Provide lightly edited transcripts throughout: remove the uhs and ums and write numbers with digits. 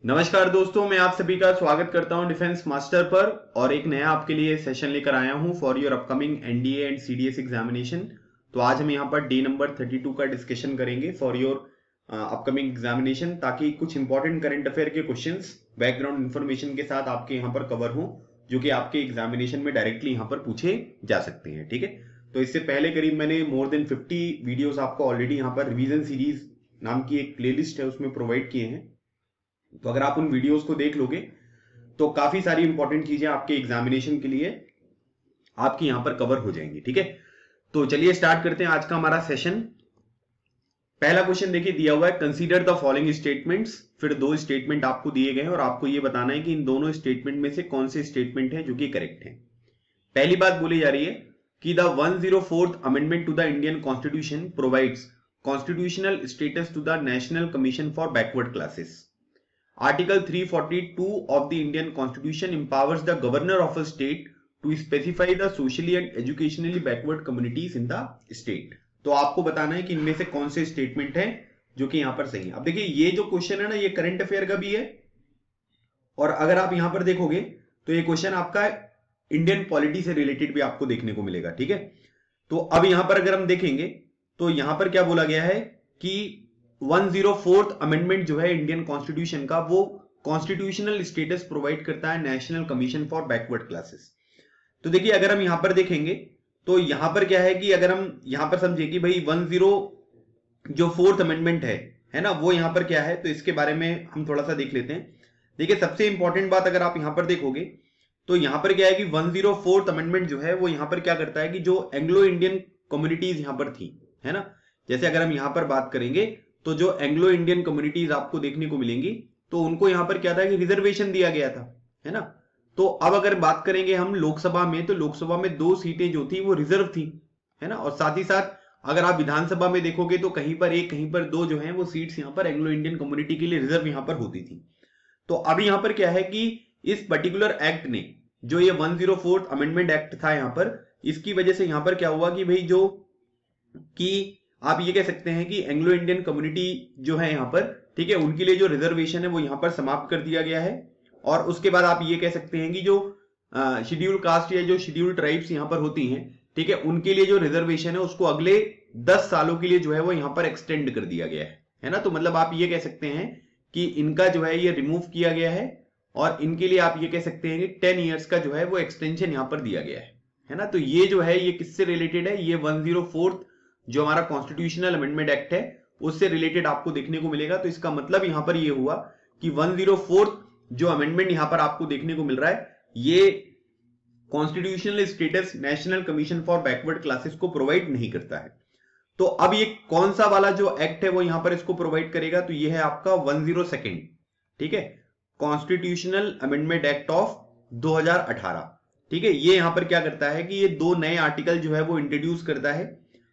नमस्कार दोस्तों, मैं आप सभी का स्वागत करता हूं डिफेंस मास्टर पर और एक नया आपके लिए सेशन लेकर आया हूं for your upcoming NDA and CDS examination. तो आज हम यहां पर डे नंबर 32 का डिस्कशन करेंगे फॉर योर अपकमिंग एग्जामिनेशन, ताकि कुछ इंपॉर्टेंट करंट अफेयर के क्वेश्चंस बैकग्राउंड इन्फॉर्मेशन के साथ आपके यहां पर कवर हों, जो कि आपके एग्जामिनेशन में डायरेक्टली यहां पर पूछे जा सकते हैं। ठीक है, तो इससे पहले करीब मैंने मोर देन 50 वीडियोस आपको ऑलरेडी यहाँ पर रिवीजन सीरीज नाम की एक प्लेलिस्ट है उसमें प्रोवाइड किए हैं। तो अगर आप उन वीडियोस को देख लोगे तो काफी सारी इंपॉर्टेंट चीजें आपके एग्जामिनेशन के लिए आपकी यहां पर कवर हो जाएंगी। ठीक है, तो चलिए स्टार्ट करते हैं आज का हमारा सेशन। पहला क्वेश्चन देखिए दिया हुआ है, कंसीडर द फॉलोइंग स्टेटमेंट्स। फिर दो स्टेटमेंट आपको दिए गए हैं और आपको यह बताना है कि इन दोनों स्टेटमेंट में से कौन से स्टेटमेंट है जो कि करेक्ट है। पहली बात बोली जा रही है कि the 104th amendment to the Indian constitution provides constitutional status to the national commission for backward classes. Article 342 of the Indian Constitution empowers the governor of a state to specify the socially and educationally backward communities in the state। तो आपको बताना है कि इनमें से कौन से statement है जो कि यहां पर सही है। अब देखिए ये जो क्वेश्चन है ना, ये करंट अफेयर का भी है और अगर आप यहां पर देखोगे तो ये क्वेश्चन आपका इंडियन पॉलिटी से रिलेटेड भी आपको देखने को मिलेगा। ठीक है, तो अब यहां पर अगर हम देखेंगे तो यहां पर क्या बोला गया है कि 104th अमेंडमेंट जो है इंडियन कॉन्स्टिट्यूशन का, वो कॉन्स्टिट्यूशनल स्टेटस प्रोवाइड करता है national commission for backward classes. तो देखिए अगर हम यहां पर देखेंगे तो यहां पर क्या है कि अगर हम यहां पर समझे कि भाई 104th अमेंडमेंट है ना, वो यहां पर क्या है, तो इसके बारे में हम थोड़ा सा देख लेते हैं। देखिए सबसे इंपॉर्टेंट बात अगर आप यहां पर देखोगे तो यहां पर क्या है कि 104th अमेंडमेंट जो है वो यहां पर क्या करता है कि जो एंग्लो इंडियन कम्युनिटीज यहां पर थी, है ना, जैसे अगर हम यहां पर बात करेंगे तो जो एंग्लो इंडियन कम्युनिटीज आपको देखने को मिलेंगी तो उनको यहां पर क्या था कि रिजर्वेशन दिया गया था, है ना। तो अब अगर बात करेंगे हम लोकसभा में, तो लोकसभा में 2 सीटें जो थी वो रिजर्व थी, है ना, और साथ ही साथ अगर आप विधानसभा में देखोगे तो कहीं पर 1 कहीं पर 2 जो है वो सीट्स यहां पर एंग्लो इंडियन कम्युनिटी के लिए रिजर्व यहां पर होती थी। तो अब यहां पर क्या है कि इस पर्टिकुलर एक्ट ने, जो ये 104th अमेंडमेंट एक्ट था यहां पर, इसकी वजह से यहां पर क्या हुआ कि भाई जो कि आप ये कह सकते हैं कि एंग्लो इंडियन कम्युनिटी जो है यहां पर, ठीक है, उनके लिए जो रिजर्वेशन है वो यहां पर समाप्त कर दिया गया है। और उसके बाद आप ये कह सकते हैं कि जो शेड्यूल कास्ट या जो शेड्यूल ट्राइब्स यहां पर होती हैं, ठीक है, उनके लिए जो रिजर्वेशन है उसको अगले 10 सालों के लिए जो है वो यहां पर एक्सटेंड कर दिया गया है ना। तो मतलब आप ये कह सकते हैं कि इनका जो है ये रिमूव किया गया है और इनके लिए आप ये कह सकते हैं कि 10 ईयर्स का जो है वो एक्सटेंशन यहां पर दिया गया है ना। तो ये जो है ये किससे रिलेटेड है, ये 104th जो हमारा कॉन्स्टिट्यूशनल अमेंडमेंट एक्ट है उससे रिलेटेड आपको देखने को मिलेगा। तो इसका मतलब यहां पर ये हुआ कि 104th जो अमेंडमेंट यहां पर आपको देखने को मिल रहा है, ये constitutional status national commission for backward classes को प्रोवाइड नहीं करता है। तो अब ये कौन सा वाला जो एक्ट है वो यहां पर इसको प्रोवाइड करेगा, तो ये है आपका 102nd, ठीक है, कॉन्स्टिट्यूशनल अमेंडमेंट एक्ट ऑफ 2018। ठीक है, ये यहां पर क्या करता है कि ये 2 नए आर्टिकल जो है वो इंट्रोड्यूस करता है।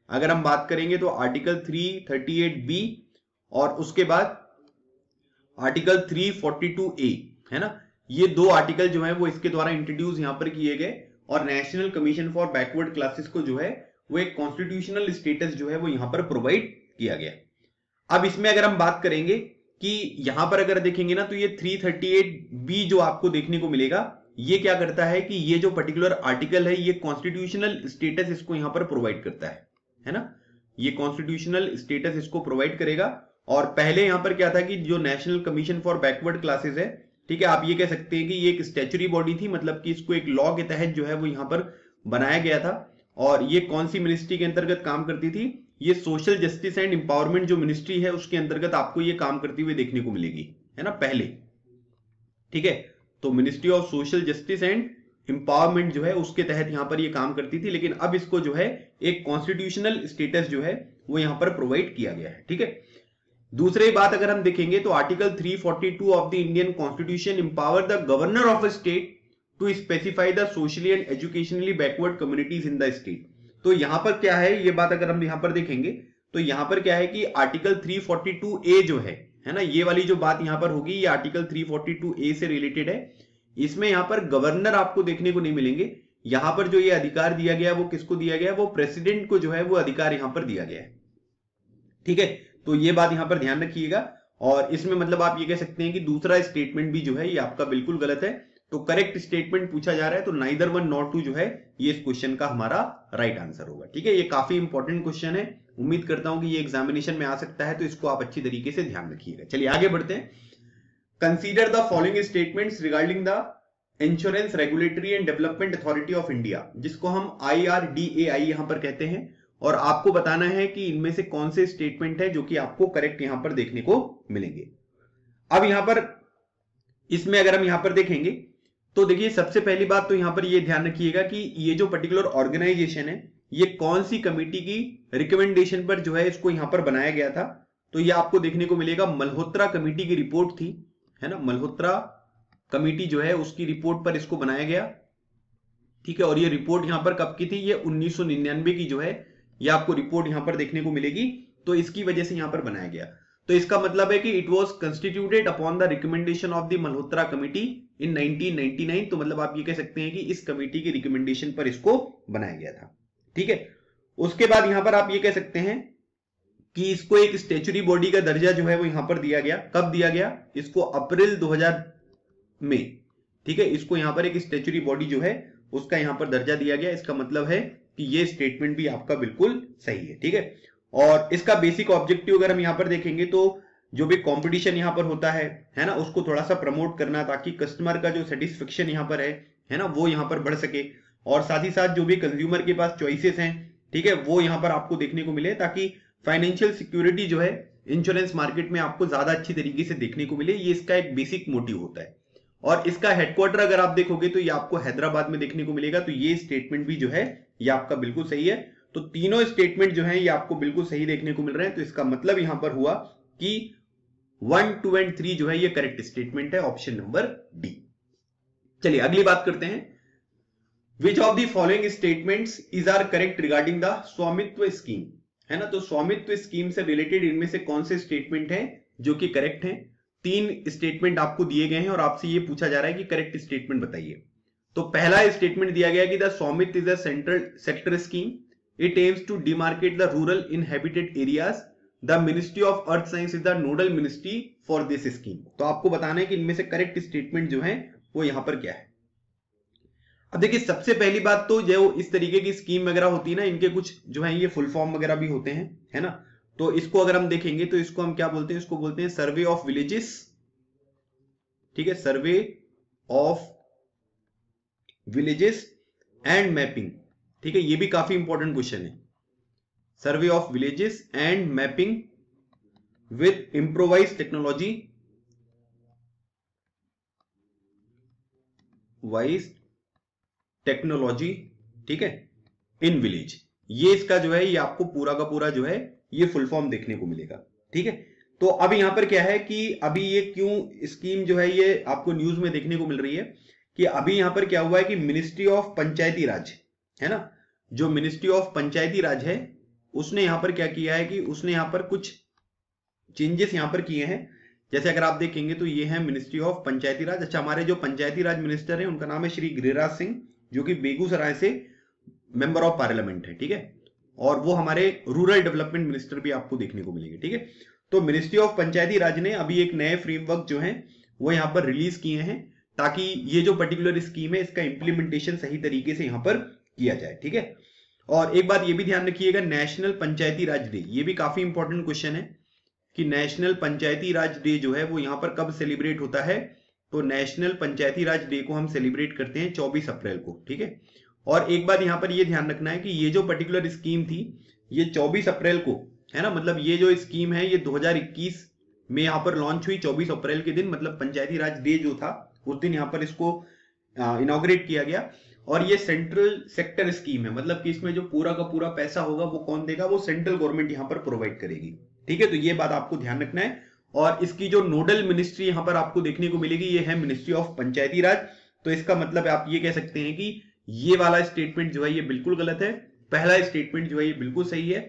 अगर हम बात करेंगे तो आर्टिकल 338B और उसके बाद आर्टिकल 342A, है ना, ये 2 आर्टिकल जो है वो इसके द्वारा इंट्रोड्यूस यहां पर किए गए और national commission for backward classes को जो है वो एक कॉन्स्टिट्यूशनल स्टेटस जो है वो यहां पर प्रोवाइड किया गया। अब इसमें अगर हम बात करेंगे कि यहां पर अगर देखेंगे ना तो ये 338B जो आपको देखने को मिलेगा, ये क्या करता है कि ये जो पर्टिकुलर आर्टिकल है ये कॉन्स्टिट्यूशनल स्टेटस इसको यहां पर प्रोवाइड करता है ना, ये कॉन्स्टिट्यूशनल स्टेटस इसको प्रोवाइड करेगा। और पहले यहां पर क्या था कि जो national commission for backward classes है, ठीक है, आप ये कह सकते हैं कि ये एक स्टैच्यूटरी बॉडी थी, मतलब कि इसको एक लॉ के तहत जो है वो यहां पर बनाया गया था। और ये कौन सी मिनिस्ट्री के अंतर्गत काम करती थी, ये सोशल जस्टिस एंड एम्पावरमेंट जो मिनिस्ट्री है उसके अंतर्गत आपको ये काम करती हुई देखने को मिलेगी, है ना, पहले। ठीक है, तो ministry of social justice and empowerment जो है उसके तहत यहां पर ये काम करती थी, लेकिन अब इसको जो है एक कॉन्स्टिट्यूशनल स्टेटस जो है वो यहां पर प्रोवाइड किया गया है। ठीक है, दूसरी बात अगर हम देखेंगे तो article 342 of the Indian constitution empower the governor of a state to specify the socially and educationally backward communities in the state. तो यहां पर क्या है, ये बात अगर हम यहां पर देखेंगे तो यहां पर क्या है कि आर्टिकल 342A जो है ना, ये वाली जो बात यहां पर होगी ये आर्टिकल 342A से रिलेटेड है। इसमें यहां पर गवर्नर आपको देखने को नहीं मिलेंगे। यहां पर जो ये अधिकार दिया गया वो किसको दिया गया, वो प्रेसिडेंट को जो है वो अधिकार यहां पर दिया गया है। ठीक है, तो ये बात यहां पर ध्यान रखिएगा। और इसमें मतलब आप ये कह सकते हैं कि दूसरा स्टेटमेंट भी जो है ये आपका बिल्कुल गलत है। तो करेक्ट स्टेटमेंट पूछा जा रहा है तो नाइदर वन नॉट टू जो है ये इस क्वेश्चन का हमारा राइट आंसर होगा। ठीक है, ये काफी इंपॉर्टेंट क्वेश्चन है, उम्मीद करता हूं कि ये एग्जामिनेशन में आ सकता है, तो इसको आप अच्छी तरीके से ध्यान रखिएगा। चलिए आगे बढ़ते हैं। Consider the following statements regarding the insurance regulatory and development authority of India, जिसको हम IRDAI यहां पर कहते हैं, और आपको बताना है कि इनमें से कौन से स्टेटमेंट है जो कि आपको करेक्ट यहां पर देखने को मिलेंगे। अब यहां पर इसमें अगर हम यहां पर देखेंगे तो देखिए सबसे पहली बात तो यहां पर ये ध्यान रखिएगा कि ये जो पर्टिकुलर ऑर्गेनाइजेशन है ये कौन सी कमेटी की रिकमेंडेशन पर जो है इसको यहां पर बनाया गया था। तो ये आपको देखने को मिलेगा मल्होत्रा कमेटी की रिपोर्ट थी, है ना, मल्होत्रा कमेटी जो है उसकी रिपोर्ट पर इसको बनाया गया। ठीक है, और ये रिपोर्ट यहां पर कब की थी, ये 1999 की जो है ये आपको रिपोर्ट यहां पर देखने को मिलेगी, तो इसकी वजह से यहां पर बनाया गया। तो इसका मतलब है कि it was constituted upon the recommendation of the Malhotra committee in 1999। तो मतलब आप ये कह सकते हैं कि इस कमेटी की रिकमेंडेशन पर इसको बनाया गया था। ठीक है, उसके बाद यहां पर आप ये कह सकते हैं कि इसको एक स्टैच्यूटरी बॉडी का दर्जा जो है वो यहां पर दिया गया। कब दिया गया, इसको अप्रैल 2000 में। ठीक है, इसको यहां पर एक स्टैच्यूटरी बॉडी जो है उसका यहां पर दर्जा दिया गया। इसका मतलब है कि ये स्टेटमेंट भी आपका बिल्कुल सही है। ठीक है, और इसका बेसिक ऑब्जेक्टिव अगर हम यहां पर देखेंगे तो जो भी कंपटीशन यहां पर होता है ना, उसको थोड़ा सा प्रमोट करना ताकि कस्टमर का जो सेटिस्फेक्शन यहां पर है ना, वो यहां पर बढ़ सके, और साथ ही साथ जो भी कंज्यूमर के पास चॉइसेस हैं, ठीक है, वो यहां पर आपको देखने को मिले ताकि फाइनेंशियल सिक्योरिटी जो है इंश्योरेंस मार्केट में आपको ज्यादा अच्छी तरीके से देखने को मिले। ये इसका एक बेसिक मोटिव होता है। और इसका हेडक्वार्टर अगर आप देखोगे तो ये आपको हैदराबाद में देखने को मिलेगा। तो ये स्टेटमेंट भी जो है ये आपका बिल्कुल सही है। तो तीनों स्टेटमेंट जो है ये आपको बिल्कुल सही देखने को मिल रहे हैं। तो इसका मतलब यहां पर हुआ कि 1, 2 एंड 3 जो है ये करेक्ट स्टेटमेंट है, ऑप्शन नंबर डी। चलिए अगली बात करते हैं। Which of the following statements is are correct regarding the Svamitva scheme, है ना। तो स्वामित्व स्कीम से रिलेटेड इनमें से कौन से स्टेटमेंट है जो कि करेक्ट है। 3 स्टेटमेंट आपको दिए गए हैं और आपसे ये पूछा जा रहा है कि करेक्ट स्टेटमेंट बताइए। तो पहला स्टेटमेंट दिया गया कि द स्वामित्व is a central sector scheme, it aims to demarcate the rural inhabited areas, the ministry of earth science is the nodal ministry for this scheme। तो आपको बताना है कि इनमें से करेक्ट स्टेटमेंट जो है वो यहां पर क्या है। अब देखिए सबसे पहली बात तो जो इस तरीके की स्कीम वगैरह होती है ना, इनके कुछ जो है ये फुल फॉर्म वगैरह भी होते हैं, है ना। तो इसको अगर हम देखेंगे तो इसको हम क्या बोलते हैं, इसको बोलते हैं सर्वे ऑफ विलेजेस। ठीक है, survey of villages and mapping. ठीक है, ये भी काफी इंपॉर्टेंट क्वेश्चन है। Survey of villages and mapping with improvise technology, ठीक है, इन विलेज। ये इसका जो है ये आपको पूरा का पूरा जो है ये फुल फॉर्म देखने को मिलेगा। ठीक है, तो अब यहां पर क्या है कि अभी ये क्यों स्कीम जो है ये आपको न्यूज में देखने को मिल रही है कि अभी यहां पर क्या हुआ है कि मिनिस्ट्री ऑफ पंचायती राज, है ना, जो मिनिस्ट्री ऑफ पंचायती राज है उसने यहां पर क्या किया है कि उसने यहां पर कुछ चेंजेस यहां पर किए हैं। जैसे अगर आप देखेंगे तो ये है मिनिस्ट्री ऑफ पंचायती राज। अच्छा, हमारे जो पंचायती राज मिनिस्टर हैं उनका नाम है श्री गिरिराज सिंह, जो कि बेगूसराय से मेंबर ऑफ पार्लियामेंट है। ठीक है, और वो हमारे रूरल डेवलपमेंट मिनिस्टर भी आपको देखने को मिलेंगे। ठीक है, तो मिनिस्ट्री ऑफ पंचायती राज ने अभी एक नए फ्रेमवर्क जो है वो यहां पर रिलीज किए हैं ताकि ये जो पर्टिकुलर स्कीम है इसका इंप्लीमेंटेशन सही तरीके से यहां पर किया जाए। ठीक है, और एक बात ये भी ध्यान रखिएगा, नेशनल पंचायती राज डे, ये भी काफी इंपॉर्टेंट क्वेश्चन है कि नेशनल पंचायती राज डे जो है वो यहां पर कब सेलिब्रेट होता है। तो नेशनल पंचायती राज डे को हम सेलिब्रेट करते हैं 24 अप्रैल को। ठीक है, और एक बात यहां पर ये ध्यान रखना है कि ये जो पर्टिकुलर स्कीम थी ये 24 अप्रैल को, है ना, मतलब ये जो स्कीम है ये 2021 में यहां पर लॉन्च हुई 24 अप्रैल के दिन, मतलब पंचायती राज डे जो था उस दिन यहां पर इसको इनॉग्रेट किया गया। और ये सेंट्रल सेक्टर स्कीम है, मतलब कि इसमें जो पूरा का पूरा पैसा होगा वो कौन देगा, वो सेंट्रल गवर्नमेंट यहां पर प्रोवाइड करेगी। ठीक है, तो ये बात आपको ध्यान रखना है। और इसकी जो नोडल मिनिस्ट्री यहां पर आपको देखने को मिलेगी ये है मिनिस्ट्री ऑफ पंचायती राज। तो इसका मतलब आप ये कह सकते हैं कि ये वाला स्टेटमेंट जो है ये बिल्कुल गलत है, पहला स्टेटमेंट जो है ये बिल्कुल सही है।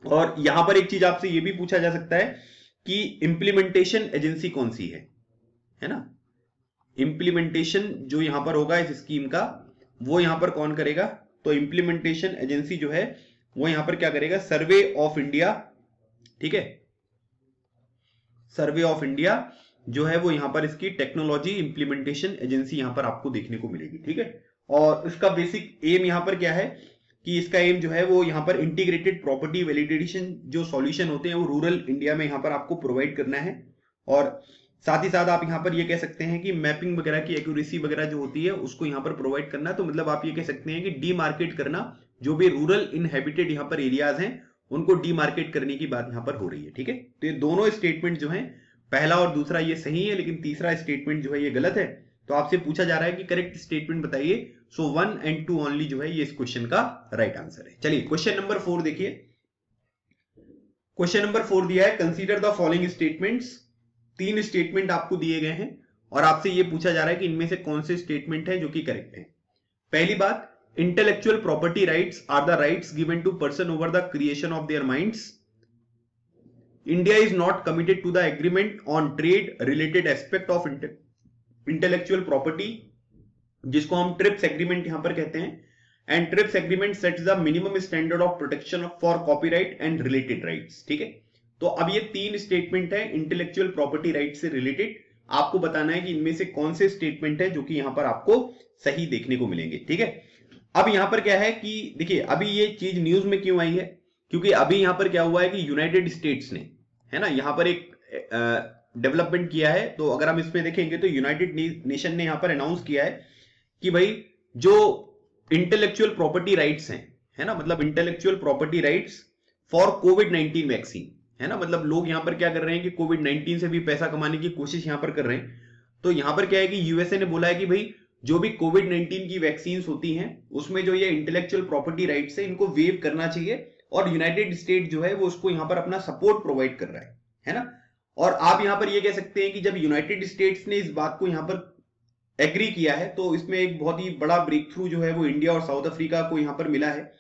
और यहां पर एक चीज आपसे ये भी पूछा जा सकता है कि इंप्लीमेंटेशन एजेंसी कौन सी है ना, इंप्लीमेंटेशन जो यहां पर होगा इस स्कीम का वो यहां पर कौन करेगा। तो इंप्लीमेंटेशन एजेंसी जो है वो यहां पर क्या करेगा, सर्वे ऑफ इंडिया। ठीक है, सर्वे ऑफ इंडिया जो है वो यहाँ पर इसकी टेक्नोलॉजी इंप्लीमेंटेशन एजेंसी यहाँ पर आपको देखने को मिलेगी। ठीक है, और इसका बेसिक एम यहाँ पर क्या है कि इसका एम जो है वो यहाँ पर इंटीग्रेटेड प्रॉपर्टी वैलिडेशन जो सॉल्यूशन होते हैं वो रूरल इंडिया में यहाँ पर आपको प्रोवाइड करना है। और साथ ही साथ आप यहाँ पर ये कह सकते हैं कि मैपिंग वगैरह की एक्यूरेसी वगैरह जो होती है उसको यहाँ पर प्रोवाइड करना। तो मतलब आप ये कह सकते हैं कि डीमार्केट करना, जो भी रूरल इनहेबिटेड यहाँ पर एरियाज हैं उनको डीमार्केट करने की बात यहाँ पर हो रही है। ठीक है, तो ये दोनों स्टेटमेंट जो है, पहला और दूसरा ये सही है, लेकिन तीसरा स्टेटमेंट जो है ये गलत है। तो आपसे पूछा जा रहा है कि करेक्ट स्टेटमेंट बताइए। सो 1 and 2 ओनली जो है ये इस क्वेश्चन का राइट आंसर है। चलिए क्वेश्चन नंबर 4 देखिए। क्वेश्चन नंबर 4 दिया है, consider the following statements. 3 statement आपको दिए गए हैं और आपसे ये पूछा जा रहा है कि इनमें से कौन से स्टेटमेंट है जो कि करेक्ट है। पहली बात, intellectual property rights are the rights given to person over the creation of their minds. India is not committed to the agreement on trade related aspect of intellectual property, जिसको हम TRIPS agreement यहां पर कहते हैं। And TRIPS agreement sets the minimum standard of protection for copyright and related rights. ठीक है, तो अब ये 3 स्टेटमेंट है इंटेलेक्चुअल प्रॉपर्टी राइट से रिलेटेड। आपको बताना है कि इनमें से कौन से स्टेटमेंट है जो कि यहां पर आपको सही देखने को मिलेंगे। ठीक है, अब यहां पर क्या है कि देखिए अभी ये चीज न्यूज में क्यों आई है, क्योंकि अभी यहां पर क्या हुआ है कि यूनाइटेड स्टेट्स ने, है ना, यहां पर एक डेवलपमेंट किया है। तो अगर हम इसमें देखेंगे तो यूनाइटेड नेशन ने यहां पर अनाउंस किया है कि भाई जो इंटेलेक्चुअल प्रॉपर्टी राइट्स हैं, है ना, मतलब intellectual property rights for covid vaccine, है ना, मतलब लोग यहां पर क्या कर रहे हैं कि कोविड-19 से भी पैसा कमाने की कोशिश यहां पर कर रहे हैं। तो यहां पर क्या है कि यूएसए ने बोला है कि भाई जो भी कोविड-19 की वैक्सीन होती हैं उसमें जो ये इंटेलेक्चुअल प्रॉपर्टी राइट्स है इनको वेव करना चाहिए, और यूनाइटेड स्टेट जो है वो उसको यहां पर अपना सपोर्ट प्रोवाइड कर रहा है ना। और आप यहां पर ये कह सकते हैं कि जब यूनाइटेड स्टेट्स ने इस बात को यहां पर एग्री किया है तो इसमें एक बहुत ही बड़ा ब्रेक थ्रू जो है वो इंडिया और साउथ अफ्रीका को यहां पर मिला है,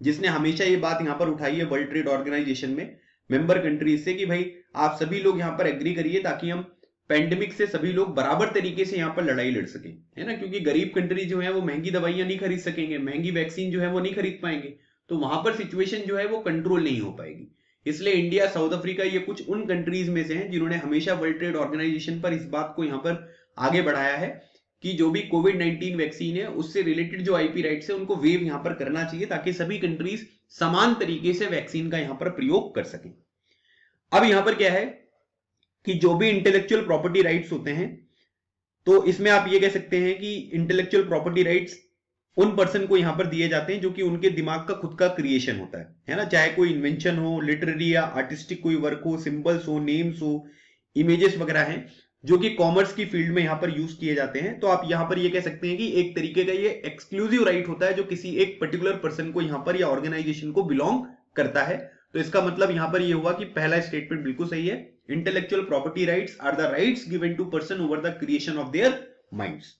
जिसने हमेशा ये बात यहां पर उठाई है वर्ल्ड ट्रेड ऑर्गेनाइजेशन में मेंबर कंट्रीज से कि भाई आप सभी लोग यहां पर एग्री करिए ताकि हम पेंडेमिक से सभी लोग बराबर तरीके से यहां पर लड़ाई लड़ सकें, है ना, क्योंकि गरीब कंट्री जो है वो महंगी दवाइयां नहीं खरीद सकेंगे, महंगी वैक्सीन जो है वो नहीं खरीद पाएंगे, तो वहां पर सिचुएशन जो है वो कंट्रोल नहीं हो पाएगी। इसलिए इंडिया, साउथ अफ्रीका ये कुछ उन कंट्रीज में से हैं जिन्होंने हमेशा वर्ल्ड ट्रेड ऑर्गेनाइजेशन पर इस बात को यहां पर आगे बढ़ाया है कि जो भी कोविड-19 वैक्सीन है उससे रिलेटेड जो आईपी राइट्स है उनको वेव यहां पर करना चाहिए ताकि सभी कंट्रीज समान तरीके से वैक्सीन का यहां पर प्रयोग कर सकें। अब यहां पर क्या है कि जो भी इंटेलेक्चुअल प्रॉपर्टी राइट्स होते हैं, तो इसमें आप ये कह सकते हैं कि इंटेलेक्चुअल प्रॉपर्टी राइट्स उन पर्सन को यहां पर दिए जाते हैं जो कि उनके दिमाग का खुद का क्रिएशन होता है ना, चाहे कोई इन्वेंशन हो, लिटरेरी या आर्टिस्टिक कोई वर्क हो, सिंबल्स हो, नेम्स हो, इमेजेस वगैरह हैं जो कि कॉमर्स की फील्ड में यहां पर यूज किए जाते हैं। तो आप यहां पर ये कह सकते हैं कि एक तरीके का ये एक्सक्लूसिव राइट होता है जो किसी एक पर्टिकुलर पर्सन को यहां पर या ऑर्गेनाइजेशन को बिलोंग करता है। तो इसका मतलब यहां पर ये हुआ कि पहला स्टेटमेंट बिल्कुल सही है, intellectual property rights are the rights given to person over the creation of their minds.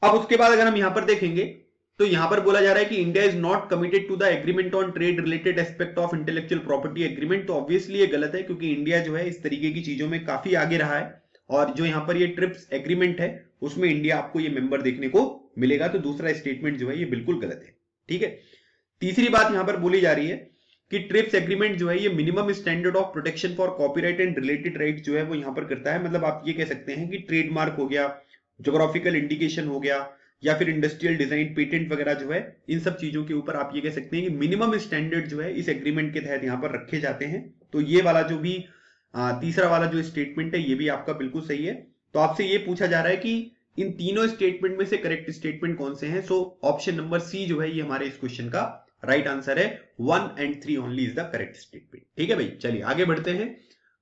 अब उसके बाद अगर हम यहां पर देखेंगे तो यहां पर बोला जा रहा है कि India is not committed to the agreement on trade related aspect of intellectual property agreement. तो ऑब्वियसली ये गलत है क्योंकि इंडिया जो है इस तरीके की चीजों में काफी आगे रहा है, और जो यहां पर ये ट्रिप्स एग्रीमेंट है उसमें इंडिया आपको ये मेंबर देखने को मिलेगा। तो दूसरा स्टेटमेंट जो है ये बिल्कुल गलत है। ठीक है, तीसरी बात यहां पर बोली जा रही है कि ट्रिप्स एग्रीमेंट जो है ये minimum standard of protection for copyright and related right जो है वो यहां पर करता है। मतलब आप ये कह सकते हैं कि ट्रेडमार्क हो गया, ज्योग्राफिकल इंडिकेशन हो गया, या फिर इंडस्ट्रियल डिजाइन, पेटेंट वगैरह जो है, इन सब चीजों के ऊपर आप ये कह सकते हैं कि मिनिमम स्टैंडर्ड जो है इस एग्रीमेंट के तहत यहां पर रखे जाते हैं। तो ये वाला जो भी तीसरा वाला जो स्टेटमेंट है ये भी आपका बिल्कुल सही है। तो आपसे ये पूछा जा रहा है कि इन तीनों स्टेटमेंट में से करेक्ट स्टेटमेंट कौन से हैं। सो ऑप्शन नंबर सी जो है ये हमारे इस क्वेश्चन का राइट आंसर है। 1 and 3 only is the correct statement. ठीक है भाई, चलिए आगे बढ़ते हैं।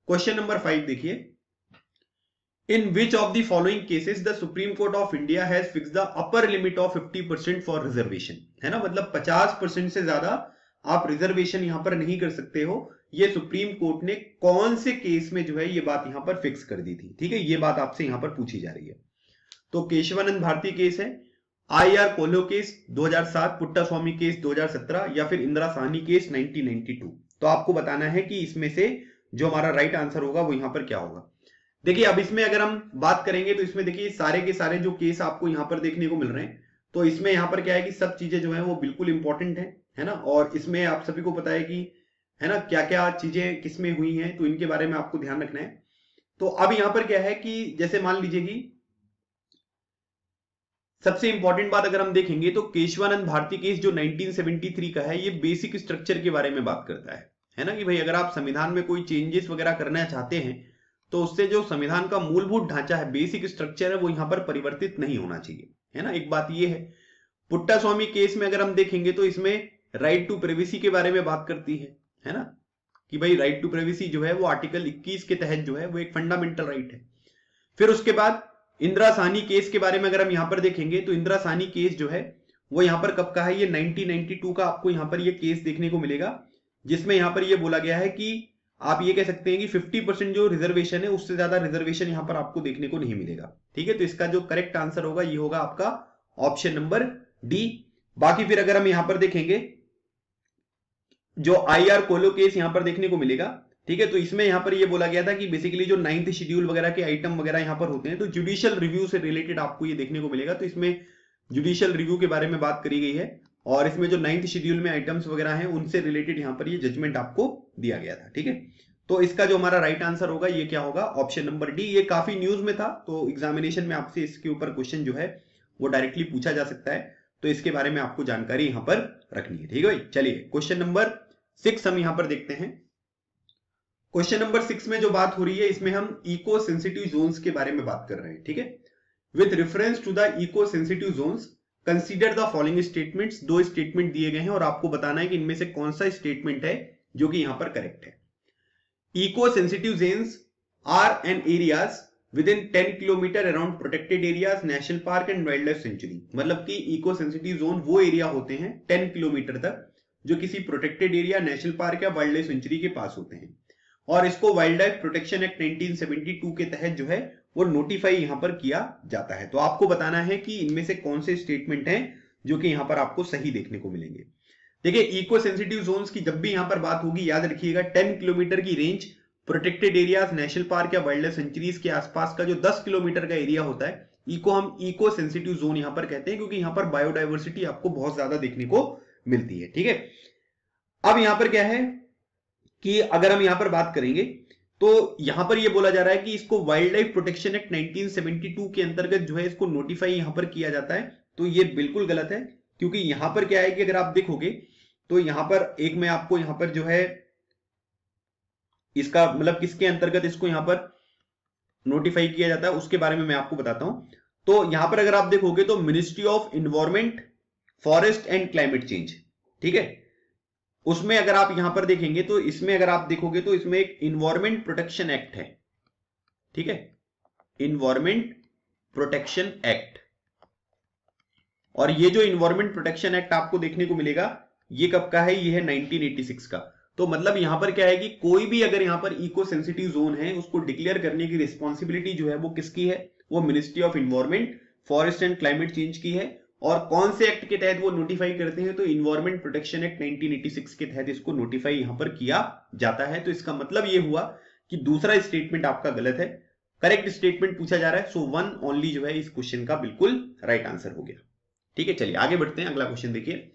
क्वेश्चन नंबर 5 देखिए, In which of the following cases the Supreme Court of India has fixed the upper limit of 50% for reservation, है ना, मतलब 50% से ज्यादा आप रिजर्वेशन यहां पर नहीं कर सकते हो। ये सुप्रीम कोर्ट ने कौन से केस में जो है ये बात यहां पर फिक्स कर दी थी। ठीक है, ये बात आपसे यहां पर पूछी जा रही है। तो केशवानंद भारती केस है, IR कोल्हो केस 2007, पुट्टास्वामी केस 2017, या फिर इंदिरा साहनी केस 1992। तो आपको बताना है कि इसमें से जो हमारा राइट आंसर होगा वो यहां पर क्या होगा। देखिए अब इसमें अगर हम बात करेंगे तो इसमें देखिए सारे के सारे जो केस आपको यहां पर देखने को मिल रहे हैं, तो इसमें यहां पर क्या है कि सब चीजें जो है वो बिल्कुल इंपॉर्टेंट है ना। और इसमें आप सभी को पता है कि है ना, क्या क्या चीजें किसमें हुई हैं, तो इनके बारे में आपको ध्यान रखना है। तो अब यहां पर क्या है कि जैसे मान लीजिए कि सबसे इंपॉर्टेंट बात अगर हम देखेंगे तो केशवानंद भारती केस जो 1973 का है, ये बेसिक स्ट्रक्चर के बारे में बात करता है ना, कि भाई अगर आप संविधान में कोई चेंजेस वगैरह करना चाहते हैं तो उससे जो संविधान का मूलभूत ढांचा है, बेसिक स्ट्रक्चर है, वो यहां पर परिवर्तित नहीं होना चाहिए, है ना। एक बात ये है। पुट्टा स्वामी केस में अगर हम देखेंगे तो इसमें राइट टू प्राइवेसी के बारे में बात करती है ना, कि भाई राइट टू प्राइवेसी जो है वो आर्टिकल 21 के तहत जो है वो एक फंडामेंटल राइट है। फिर उसके बाद इंदिरा साहनी केस के बारे में अगर हम यहां पर देखेंगे तो इंदिरा साहनी केस जो है वो यहां पर कब का है, ये 1992 का आपको यहां पर ये केस देखने को मिलेगा, जिसमें यहां पर ये बोला गया है कि आप ये कह सकते हैं कि 50% जो रिजर्वेशन है उससे ज्यादा रिजर्वेशन यहां पर आपको देखने को नहीं मिलेगा। ठीक है, तो इसका जो करेक्ट आंसर होगा ये होगा आपका ऑप्शन नंबर डी। बाकी फिर अगर हम यहां पर देखेंगे जो IR कोलो केस यहां पर देखने को मिलेगा, ठीक है, तो इसमें यहां पर ये बोला गया था कि बेसिकली जो 9th शेड्यूल वगैरह के आइटम वगैरह यहां पर होते हैं, तो जुडिशियल रिव्यू से रिलेटेड आपको ये देखने को मिलेगा। तो इसमें जुडिशियल रिव्यू के बारे में बात करी गई है और इसमें जो 9th शेड्यूल में आइटम्स वगैरह हैं उनसे रिलेटेड यहां पर ये जजमेंट आपको दिया गया था। ठीक है, तो इसका जो हमारा राइट आंसर होगा ये क्या होगा, ऑप्शन नंबर डी। ये काफी न्यूज में था, तो एग्जामिनेशन में आपसे इसके ऊपर क्वेश्चन जो है वो डायरेक्टली पूछा जा सकता है, तो इसके बारे में आपको जानकारी यहां पर रखनी है। ठीक है भाई, चलिए क्वेश्चन नंबर 6 हम यहां पर देखते हैं। क्वेश्चन नंबर 6 में जो बात हो रही है इसमें हम इको सेंसिटिव जोन्स के बारे में बात कर रहे हैं। ठीक है, with reference to the eco sensitive zones consider the following statements. दो स्टेटमेंट दिए गए हैं और आपको बताना है कि इनमें से कौन सा स्टेटमेंट है जो कि यहां पर करेक्ट है। Eco sensitive zones are an areas within 10 kilometre around protected areas, national park and wildlife sanctuary. मतलब कि इको सेंसिटिव जोन वो एरिया होते हैं 10 किलोमीटर तक जो किसी प्रोटेक्टेड एरिया, नेशनल पार्क या वाइल्ड लाइफ सेंचुरी के पास होते हैं, और इसको वाइल्ड लाइफ प्रोटेक्शन एक्ट 1972 के तहत जो है वो नोटिफाई यहां पर किया जाता है। तो आपको बताना है कि इनमें से कौन से स्टेटमेंट हैं जो कि यहां पर आपको सही देखने को मिलेंगे। देखिए, इको सेंसिटिव जोन्स की जब भी यहां पर बात होगी याद रखिएगा 10 किलोमीटर की range, protected areas, national park या वाइल्ड लाइफ सेंचुरीज के आसपास का जो 10 किलोमीटर का एरिया होता है, हम इको सेंसिटिव जोन यहां पर कहते हैं, क्योंकि यहां पर बायोडाइवर्सिटी आपको बहुत ज्यादा देखने को मिलती है। ठीक है, अब यहां पर क्या है कि अगर हम यहां पर बात करेंगे तो यहां पर यह बोला जा रहा है कि इसको वाइल्ड लाइफ प्रोटेक्शन एक्ट 1972 के अंतर्गत जो है इसको नोटिफाई यहां पर किया जाता है। तो ये बिल्कुल गलत है, क्योंकि यहां पर क्या है कि अगर आप देखोगे तो यहां पर एक मैं आपको यहां पर जो है इसका मतलब किसके अंतर्गत इसको यहां पर नोटिफाई किया जाता है उसके बारे में मैं आपको बताता हूं। तो यहां पर अगर आप देखोगे तो ministry of environment, forest and climate change, ठीक है, उसमें अगर आप यहां पर देखेंगे तो इसमें अगर आप देखोगे तो इसमें एक इन्वायरमेंट प्रोटेक्शन एक्ट है। ठीक है, इन्वायरमेंट प्रोटेक्शन एक्ट, और ये जो इन्वायरमेंट प्रोटेक्शन एक्ट आपको देखने को मिलेगा ये कब का है, ये है 1986 का। तो मतलब यहां पर क्या है कि कोई भी अगर यहां पर इको सेंसिटिव जोन है उसको डिक्लेयर करने की रिस्पॉन्सिबिलिटी जो है वो किसकी है, वो ministry of environment, forest and climate change की है। और कौन से एक्ट के तहत वो नोटिफाई करते हैं, तो इन्वायरमेंट प्रोटेक्शन एक्ट 1986 के तहत इसको नोटिफाई यहां पर किया जाता है। तो इसका मतलब ये हुआ कि दूसरा स्टेटमेंट आपका गलत है, करेक्ट स्टेटमेंट पूछा जा रहा है। सो 1 ओनली जो है इस क्वेश्चन का बिल्कुल राइट आंसर हो गया। ठीक है, चलिए आगे बढ़ते हैं। अगला क्वेश्चन देखिए,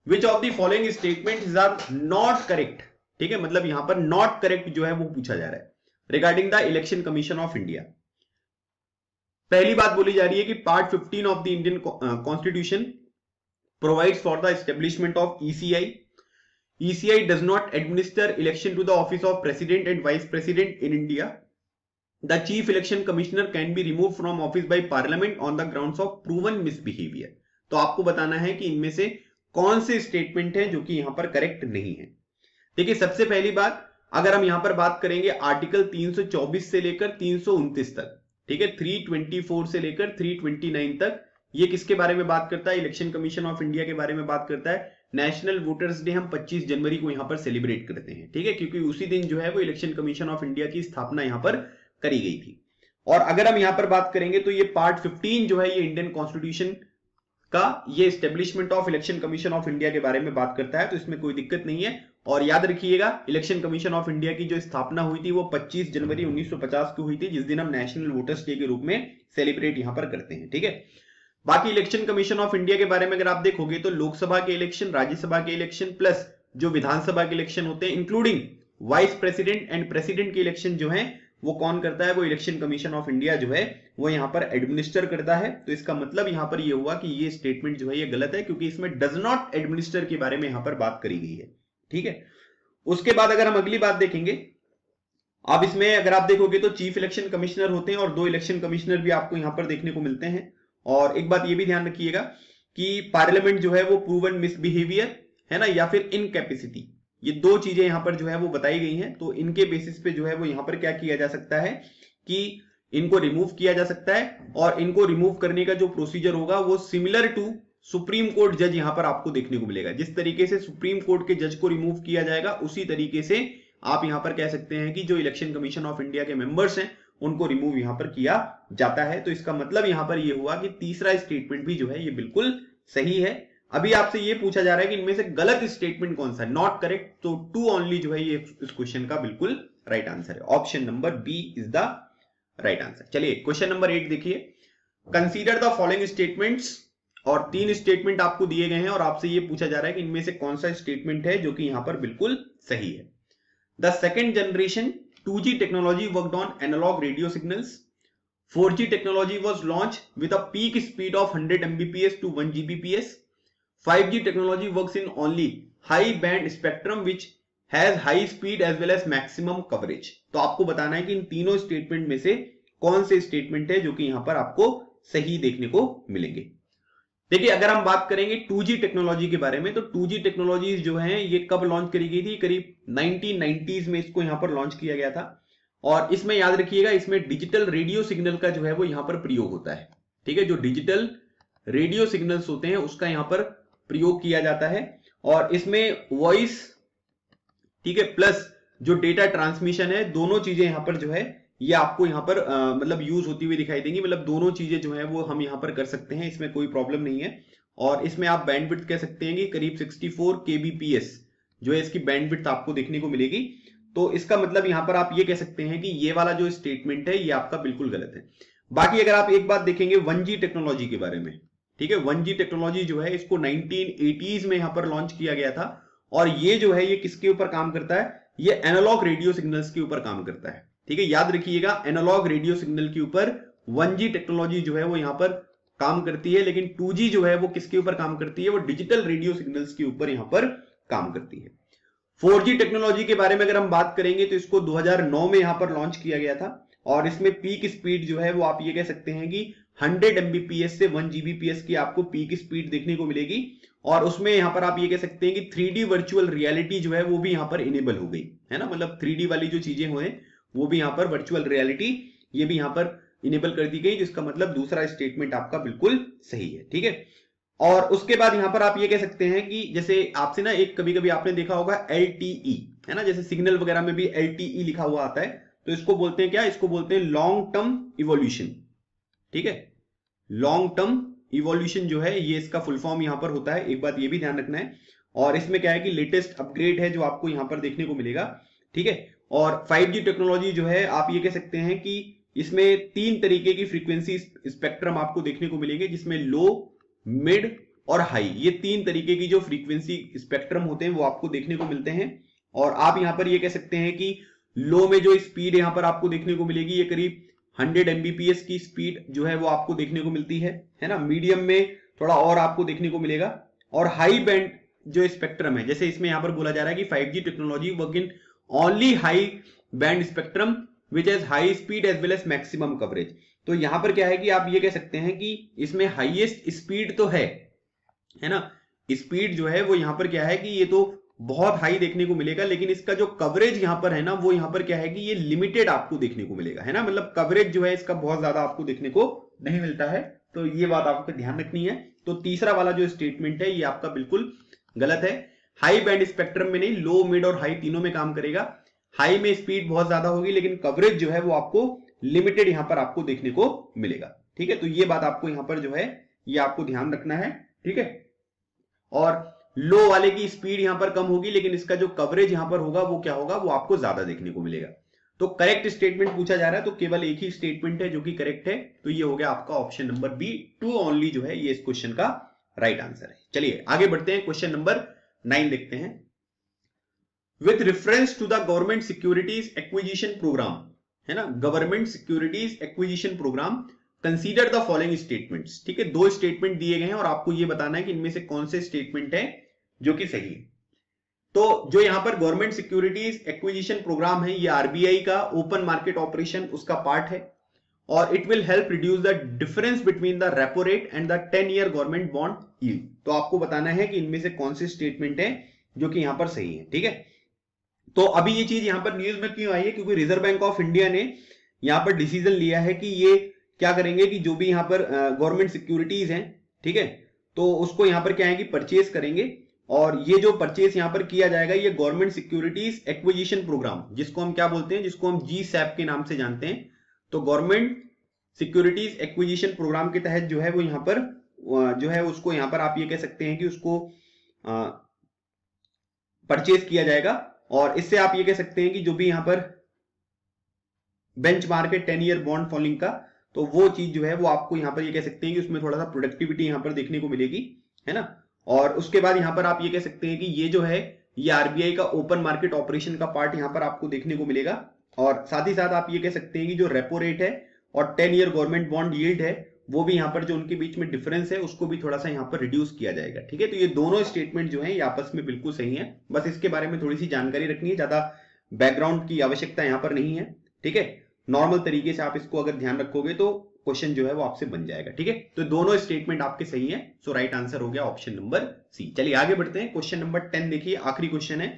which of the following statements are not correct. ठीक है, मतलब यहां पर नॉट करेक्ट जो है वो पूछा जा रहा है regarding the election commission of India. पहली बात बोली जा रही है कि part 15 of the Indian constitution provides for the establishment of ECI. ECI does not administer election to the office of president and vice president in India. The chief election commissioner can be removed from office by parliament on the grounds of proven misbehavior. तो आपको बताना है कि इनमें से कौन से statement है जो कि यहां पर करेक्ट नहीं है। देखिए, सबसे पहली बात अगर हम यहां पर बात करेंगे आर्टिकल 324 से लेकर 329 तक, ठीक है, 324 से लेकर 329 तक, ये किसके बारे में बात करता है, इलेक्शन कमीशन ऑफ इंडिया के बारे में बात करता है। नेशनल वोटर्स डे हम 25 जनवरी को यहां पर सेलिब्रेट करते हैं। ठीक है, क्योंकि उसी दिन जो है वो इलेक्शन कमीशन ऑफ इंडिया की स्थापना यहां पर करी गई थी। और अगर हम यहां पर बात करेंगे तो ये पार्ट 15 जो है ये इंडियन कॉन्स्टिट्यूशन का ये establishment of election commission of India के बारे में बात करता है, तो इसमें कोई दिक्कत नहीं है। और याद रखिएगा इलेक्शन कमीशन ऑफ इंडिया की जो स्थापना हुई थी वो 25 जनवरी 1950 को हुई थी, जिस दिन हम नेशनल वोटर्स डे के रूप में सेलिब्रेट यहां पर करते हैं। ठीक है, बाकी इलेक्शन कमीशन ऑफ इंडिया के बारे में अगर आप देखोगे तो लोकसभा के इलेक्शन, राज्यसभा के इलेक्शन प्लस जो विधानसभा के इलेक्शन होते हैं including vice president and president के इलेक्शन जो है वो कौन करता है, वो इलेक्शन कमीशन ऑफ इंडिया जो है वो यहां पर एडमिनिस्टर करता है। तो इसका मतलब यहां पर ये हुआ कि ये स्टेटमेंट जो है ये गलत है, क्योंकि इसमें डज नॉट एडमिनिस्टर के बारे में यहां पर बात करी गई है। ठीक है, उसके बाद अगर हम अगली बात देखेंगे, अब इसमें अगर आप देखोगे तो चीफ इलेक्शन कमिश्नर होते हैं और 2 इलेक्शन कमिश्नर भी आपको यहां पर देखने को मिलते हैं। और एक बात ये भी ध्यान रखिएगा कि पार्लियामेंट जो है वो प्रूवन मिसबिहेवियर है ना, या फिर इनकैपेसिटी, ये 2 चीजें यहां पर जो है वो बताई गई हैं। तो इनके बेसिस पे जो है वो यहां पर क्या किया जा सकता है कि इनको रिमूव किया जा सकता है, और इनको रिमूव करने का जो प्रोसीजर होगा वो सिमिलर टू सुप्रीम कोर्ट जज यहां पर आपको देखने को मिलेगा। जिस तरीके से सुप्रीम कोर्ट के जज को रिमूव किया जाएगा उसी तरीके से आप यहां पर कह सकते हैं कि जो इलेक्शन कमीशन ऑफ इंडिया के मेंबर्स हैं उनको रिमूव यहां पर किया जाता है। तो इसका मतलब यहां पर यह हुआ कि तीसरा स्टेटमेंट भी जो है ये बिल्कुल सही है। अभी आपसे ये पूछा जा रहा है कि इनमें से गलत स्टेटमेंट कौन सा है, नॉट करेक्ट, तो 2 ओनली जो है ये इस क्वेश्चन का बिल्कुल राइट आंसर है। Option number B is the right answer. चलिए क्वेश्चन नंबर 8 देखिए, कंसीडर द फॉलोइंग स्टेटमेंट्स, और 3 स्टेटमेंट आपको दिए गए हैं और आपसे ये पूछा जा रहा है कि इनमें से कौन सा स्टेटमेंट है जो कि यहां पर बिल्कुल सही है। The second generation 2G technology worked on analog radio signals, 4G technology was launched with a peak speed of 100 Mbps to 1 Gbps. 5G technology works in only high band spectrum which has high speed as well as maximum coverage. तो आपको बताना है कि इन तीनों statement में से कौन से स्टेटमेंट है जो कि यहां पर आपको सही देखने को मिलेंगे। देखिए अगर हम बात करेंगे 2G टेक्नोलॉजी के बारे में, तो 2G टेक्नोलॉजीज जो हैं ये कब लॉन्च करी गई थी, करीब 1990s में इसको यहां पर लॉन्च किया गया था। और इसमें याद रखिएगा इसमें डिजिटल रेडियो सिग्नल का जो है वो यहां पर प्रयोग होता है। ठीक है, जो डिजिटल रेडियो सिग्नल्स होते हैं उसका यहां पर प्रयोग किया जाता है, और इसमें वॉइस, ठीक है, प्लस जो डेटा ट्रांसमिशन है, दोनों चीजें यहां पर जो है ये आपको यहां पर मतलब यूज होती हुई दिखाई देंगी। मतलब दोनों चीजें जो है वो हम यहां पर कर सकते हैं, इसमें कोई प्रॉब्लम नहीं है। और इसमें आप बैंडविड्थ कह सकते हैं कि करीब 64 kbps जो है इसकी बैंडविड्थ आपको देखने को मिलेगी। तो इसका मतलब यहां पर आप ये कह सकते हैं कि ये वाला जो स्टेटमेंट है ये आपका बिल्कुल गलत है। बाकी अगर आप एक बात देखेंगे 1G टेक्नोलॉजी के बारे में, ठीक है, 1G टेक्नोलॉजी जो है इसको 1980s में यहां पर लॉन्च किया गया था, और ये जो है ये किसके ऊपर काम करता है, ये एनालॉग रेडियो सिग्नल्स के ऊपर काम करता है। ठीक है, याद रखिएगा एनालॉग रेडियो सिग्नल के ऊपर 1G टेक्नोलॉजी जो है वो यहां पर काम करती है, लेकिन 2G जो है वो किसके ऊपर काम करती है, वो डिजिटल रेडियो सिग्नल्स के ऊपर यहां पर काम करती है। 4G टेक्नोलॉजी के बारे में अगर हम बात करेंगे तो इसको 2009 में यहां पर लॉन्च किया गया था, और इसमें पीक स्पीड जो है वो आप ये कह सकते हैं कि 100 Mbps से 1 Gbps की आपको पीक स्पीड देखने को मिलेगी। और उसमें यहां पर आप ये कह सकते हैं कि 3D वर्चुअल रियलिटी जो है वो भी यहां पर इनेबल हो गई है ना, मतलब 3D वाली जो चीजें हुए वो भी यहां पर वर्चुअल रियलिटी ये भी यहां पर इनेबल कर दी गई, जिसका मतलब दूसरा स्टेटमेंट आपका बिल्कुल सही है। ठीक है, और उसके बाद यहां पर आप ये कह सकते हैं कि जैसे आपसे ना एक कभी कभी आपने देखा होगा LTE है ना, जैसे सिग्नल वगैरह में भी LTE लिखा हुआ आता है, तो इसको बोलते हैं क्या, इसको बोलते हैं लॉन्ग टर्म इवोल्यूशन। ठीक है, लॉन्ग टर्म इवोल्यूशन जो है ये इसका फुल फॉर्म यहां पर होता है, एक बात ये भी ध्यान रखना है। और इसमें क्या है कि लेटेस्ट अपग्रेड है जो आपको यहां पर देखने को मिलेगा। ठीक है, और 5G टेक्नोलॉजी जो है आप ये कह सकते हैं कि इसमें 3 तरीके की फ्रीक्वेंसी स्पेक्ट्रम आपको देखने को मिलेंगे, जिसमें लो, मिड और हाई, ये 3 तरीके की जो फ्रीक्वेंसी स्पेक्ट्रम होते हैं वो आपको देखने को मिलते हैं। और आप यहां पर ये कह सकते हैं कि लो में जो स्पीड यहां पर आपको देखने को मिलेगी ये करीब 100 Mbps की स्पीड जो है वो आपको देखने को मिलती है ना। मीडियम में थोड़ा और आपको देखने को मिलेगा, और हाई बैंड जो स्पेक्ट्रम है, जैसे इसमें यहां पर बोला जा रहा है कि 5G technology work in only high band spectrum which has high speed as well as maximum coverage. तो यहां पर क्या है कि आप ये कह सकते हैं कि इसमें हाईएस्ट स्पीड तो है ना, स्पीड जो है वो यहां पर क्या है कि ये तो बहुत हाई देखने को मिलेगा, लेकिन इसका जो कवरेज यहां पर है ना वो यहां पर क्या है कि ये लिमिटेड आपको देखने को मिलेगा है ना, मतलब कवरेज जो है इसका बहुत ज्यादा आपको देखने को नहीं मिलता है। तो ये बात आपको ध्यान रखनी है। तो तीसरा वाला जो स्टेटमेंट है ये आपका बिल्कुल गलत है। हाई बैंड स्पेक्ट्रम में नहीं, लो, मिड और हाई तीनों में काम करेगा। हाई में स्पीड बहुत ज्यादा होगी, लेकिन कवरेज जो है वो आपको लिमिटेड यहां पर आपको देखने को मिलेगा। ठीक है, तो ये बात आपको यहां पर जो है ये आपको ध्यान रखना है। ठीक है, और लो वाले की स्पीड यहां पर कम होगी, लेकिन इसका जो कवरेज यहां पर होगा वो क्या होगा, वो आपको ज्यादा देखने को मिलेगा। तो करेक्ट स्टेटमेंट पूछा जा रहा है तो केवल एक ही स्टेटमेंट है जो कि करेक्ट है, तो ये हो गया आपका ऑप्शन नंबर बी, 2 ओनली जो है ये इस क्वेश्चन का राइट आंसर है। चलिए आगे बढ़ते हैं, क्वेश्चन नंबर 9 देखते हैं। With reference to the government securities acquisition programme, है ना, government securities acquisition programme, consider the following statements. ठीक है, दो स्टेटमेंट दिए गए हैं और आपको ये बताना है कि इनमें से कौन से स्टेटमेंट है जो कि सही है। तो जो यहां पर गवर्नमेंट सिक्योरिटीज एक्विजिशन प्रोग्राम है, ये आरबीआई का ओपन मार्केट ऑपरेशन उसका पार्ट है और it will help reduce the difference between the repo rate and the 10-year government bond yield. तो आपको बताना है कि इनमें से कौन से स्टेटमेंट है जो कि यहां पर सही है। ठीक है, तो अभी ये चीज यहां पर न्यूज में क्यों आई है, क्योंकि रिजर्व बैंक ऑफ इंडिया ने यहां पर डिसीजन लिया है कि ये क्या करेंगे कि जो भी यहां पर गवर्नमेंट सिक्योरिटीज हैं, ठीक है, तो उसको यहां पर क्या है कि परचेज करेंगे और ये जो परचेज यहां पर किया जाएगा ये गवर्नमेंट सिक्योरिटीज एक्विजिशन प्रोग्राम, जिसको हम क्या बोलते हैं, जिसको हम GSAP के नाम से जानते हैं। तो गवर्नमेंट सिक्योरिटीज एक्विजिशन प्रोग्राम के तहत जो है वो यहां पर जो है उसको यहां पर आप ये कह सकते हैं कि उसको परचेज किया जाएगा और इससे आप ये कह सकते हैं कि जो भी यहां पर बेंचमार्क है 10-year बॉन्ड फॉलिंग का, तो वो चीज जो है वो आपको यहां पर ये कह सकते हैं कि उसमें थोड़ा सा प्रोडक्टिविटी यहां पर देखने को मिलेगी, है ना। और उसके बाद यहां पर आप ये कह सकते हैं कि ये जो है ये आरबीआई का ओपन मार्केट ऑपरेशन का पार्ट यहां पर आपको देखने को मिलेगा और साथ ही साथ आप ये कह सकते हैं कि जो रेपो रेट है और 10-year गवर्नमेंट बॉन्ड यील्ड है वो भी यहां पर जो उनके बीच में डिफरेंस है उसको भी थोड़ा सा यहां पर रिड्यूस किया जाएगा। ठीक है, तो ये दोनों स्टेटमेंट जो है ये आपस में बिल्कुल सही है, बस इसके बारे में थोड़ी सी जानकारी रखनी है, ज्यादा बैकग्राउंड की आवश्यकता यहां पर नहीं है। ठीक है, नॉर्मल तरीके से आप इसको अगर ध्यान रखोगे तो क्वेश्चन जो है वो आपसे बन जाएगा। ठीक है, तो दोनों स्टेटमेंट आपके सही है, सो राइट आंसर हो गया ऑप्शन नंबर सी। चलिए आगे बढ़ते हैं, क्वेश्चन नंबर 10 देखिए, आखिरी क्वेश्चन है,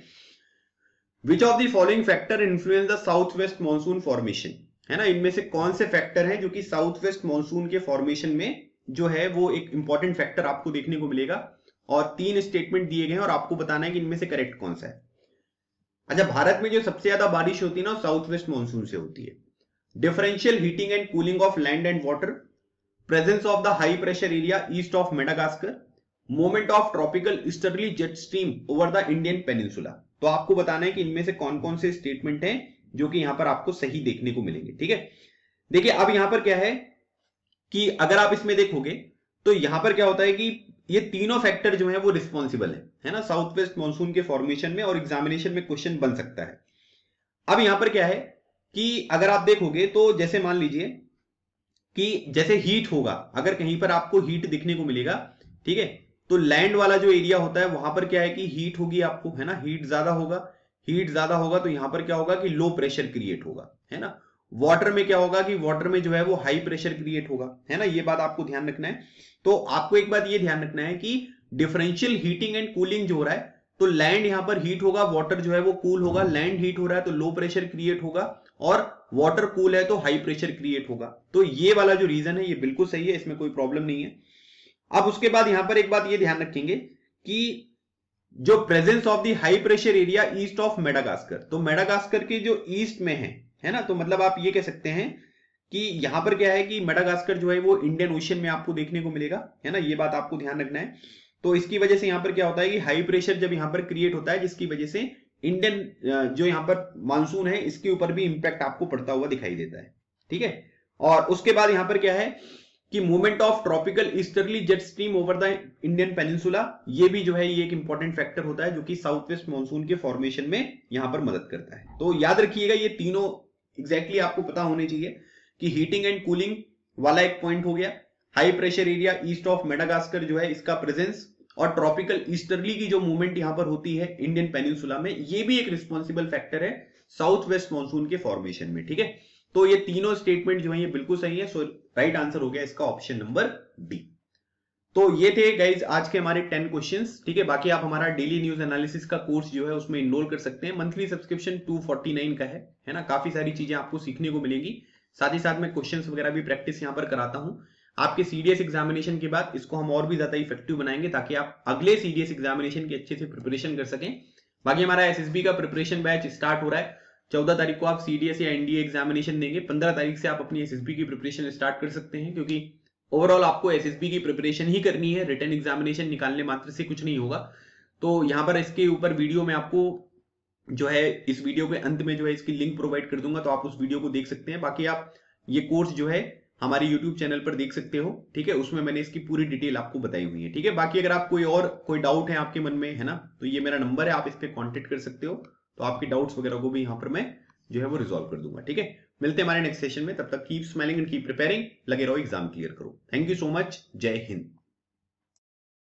विच of the following factor influence the south west monsoon formation, है ना, इनमें से कौन से फैक्टर हैं जो कि साउथ वेस्ट मानसून के फॉर्मेशन में जो है वो एक इंपॉर्टेंट फैक्टर आपको देखने को मिलेगा और 3 स्टेटमेंट दिए गए हैं और आपको बताना है कि इनमें से करेक्ट कौन सा है। अच्छा, भारत में जो सबसे ज्यादा बारिश होती है ना साउथ वेस्ट मानसून से होती है। Differential heating and cooling of land and water, presence of the high pressure area east of Madagascar, movement of tropical easterly jet stream over the Indian peninsula. तो आपको बताना है कि इनमें से कौन कौन से स्टेटमेंट हैं जो कि यहां पर आपको सही देखने को मिलेंगे। ठीक है, देखिए अब यहां पर क्या है कि अगर आप इसमें देखोगे तो यहां पर क्या होता है कि ये तीनों फैक्टर जो है वो रिस्पॉन्सिबल है ना, साउथ वेस्ट मानसून के फॉर्मेशन में, और एग्जामिनेशन में क्वेश्चन बन सकता है। अब यहां पर क्या है कि अगर आप देखोगे तो जैसे मान लीजिए कि जैसे हीट होगा, अगर कहीं पर आपको हीट दिखने को मिलेगा, ठीक है, तो लैंड वाला जो एरिया होता है वहां पर क्या है कि हीट होगी आपको, है ना, हीट ज्यादा होगा, हीट ज्यादा होगा तो यहां पर क्या होगा कि लो प्रेशर क्रिएट होगा, है ना। वाटर में क्या होगा कि वाटर में जो है वो हाई प्रेशर क्रिएट होगा, है ना, ये बात आपको ध्यान रखना है। तो आपको एक बात ये ध्यान रखना है कि डिफरेंशियल हीटिंग एंड कूलिंग जो हो रहा है, तो लैंड यहां पर हीट होगा, वाटर जो है वो कूल होगा, लैंड हीट हो रहा है तो लो प्रेशर क्रिएट होगा और वाटर कूल है तो हाई प्रेशर क्रिएट होगा। तो ये वाला जो रीजन है ये बिल्कुल सही है, इसमें कोई प्रॉब्लम नहीं है। अब उसके बाद यहां पर एक बात ये ध्यान रखेंगे कि जो presence of the high pressure area east of Madagascar, तो मेडागास्कर के जो ईस्ट में है ना, तो मतलब आप ये कह सकते हैं कि यहां पर क्या है कि मेडागास्कर जो है वो इंडियन ओशन में आपको देखने को मिलेगा, है ना, ये बात आपको ध्यान रखना है। तो इसकी वजह से यहां पर क्या होता है कि हाई प्रेशर जब यहां पर क्रिएट होता है, जिसकी वजह से इंडियन जो यहां पर मानसून है इसके ऊपर भी इंपैक्ट आपको पड़ता हुआ दिखाई देता है। ठीक है, और उसके बाद यहां पर क्या है कि movement of tropical easterly jet stream over the Indian peninsula, ये भी जो है ये एक इंपॉर्टेंट फैक्टर होता है जो कि साउथ वेस्ट मानसून के फॉर्मेशन में यहां पर मदद करता है। तो याद रखिएगा ये तीनों एग्जैक्टली आपको पता होने चाहिए कि हीटिंग एंड कूलिंग वाला एक पॉइंट हो गया, high pressure area east of Madagascar जो है इसका प्रेजेंस, और ट्रॉपिकल ईस्टर्ली की जो मूवमेंट यहां पर होती है इंडियन पेनिनसुला में, ये भी एक रिस्पॉन्सिबल फैक्टर है साउथ वेस्ट मानसून के फॉर्मेशन में। ठीक है, तो ये तीनों स्टेटमेंट जो है ये बिल्कुल सही है, सो राइट आंसर हो गया इसका ऑप्शन नंबर डी। तो ये थे गाइज आज के हमारे 10 क्वेश्चंस। ठीक है, बाकी आप हमारा डेली न्यूज एनालिसिस का कोर्स जो है उसमें इनरोल कर सकते हैं, मंथली सब्सक्रिप्शन 249 का है ना, काफी सारी चीजें आपको सीखने को मिलेगी। साथ ही साथ मैं क्वेश्चंस वगैरह भी प्रैक्टिस यहाँ पर कराता हूँ। आपके सीडीएस एग्जामिनेशन के बाद इसको हम और भी ज्यादा इफेक्टिव बनाएंगे ताकि आप अगले सीडीएस एग्जामिनेशन की अच्छे से प्रिपरेशन कर सकें। बाकी हमारा एसएसबी का प्रिपरेशन बैच स्टार्ट हो रहा है, 14 तारीख को आप सीडीएस या एनडीए एग्जामिनेशन देंगे, 15 तारीख से आप अपनी एसएसबी की प्रिपरेशन स्टार्ट कर सकते हैं, क्योंकि ओवरऑल आपको एसएसबी की प्रिपरेशन ही करनी है, रिटन एग्जामिनेशन निकालने मात्र से कुछ नहीं होगा। तो यहाँ पर इसके ऊपर वीडियो में आपको जो है इस वीडियो के अंत में जो है इसकी लिंक प्रोवाइड कर दूंगा, तो आप उस वीडियो को देख सकते हैं। बाकी आप ये कोर्स जो है हमारे YouTube चैनल पर देख सकते हो, ठीक है, उसमें मैंने इसकी पूरी डिटेल आपको बताई हुई है। ठीक है, बाकी अगर आप कोई डाउट है आपके मन में, है ना, तो ये मेरा नंबर है, आप इस पर कॉन्टेक्ट कर सकते हो। तो आपके डाउट्स वगैरह को भी यहाँ पर मैं जो है वो रिजॉल्व कर दूंगा। ठीक है, मिलते हैं हमारे नेक्स्ट सेशन में, तब तक keep smiling and keep preparing, लगे रहो एग्जाम क्लियर करो। थैंक यू सो मच, जय हिंद।